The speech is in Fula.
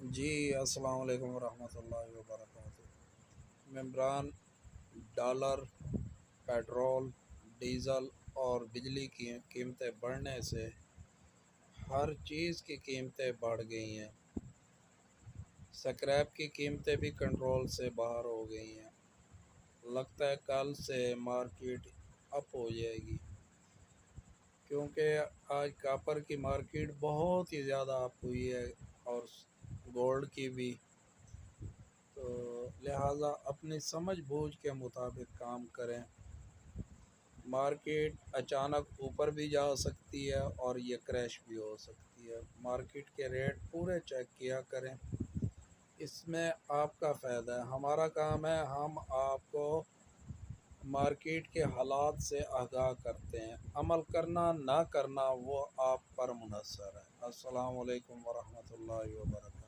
जी अस्सलाम वालेकुम रहमतुल्लाहि व बरकातुहू। मेंबरान डॉलर, पेट्रोल, डीज़ल और बिजली की कीमतें बढ़ने से हर चीज़ की कीमतें बढ़ गई हैं। सक्रैप की कीमतें भी कंट्रोल से बाहर हो गई हैं। लगता है कल से मार्केट अप हो जाएगी, क्योंकि आज कॉपर की मार्केट बहुत ही ज़्यादा अप हुई है और गोल्ड की भी। तो लिहाजा अपनी समझ बूझ के मुताबिक काम करें। मार्केट अचानक ऊपर भी जा सकती है और ये क्रैश भी हो सकती है। मार्केट के रेट पूरे चेक किया करें, इसमें आपका फ़ायदा है। हमारा काम है हम आपको मार्केट के हालात से आगाह करते हैं। अमल करना ना करना वो आप पर मुनहसर है। अस्सलाम वालेकुम वरहमतुल्लाहि व बरकातुहू।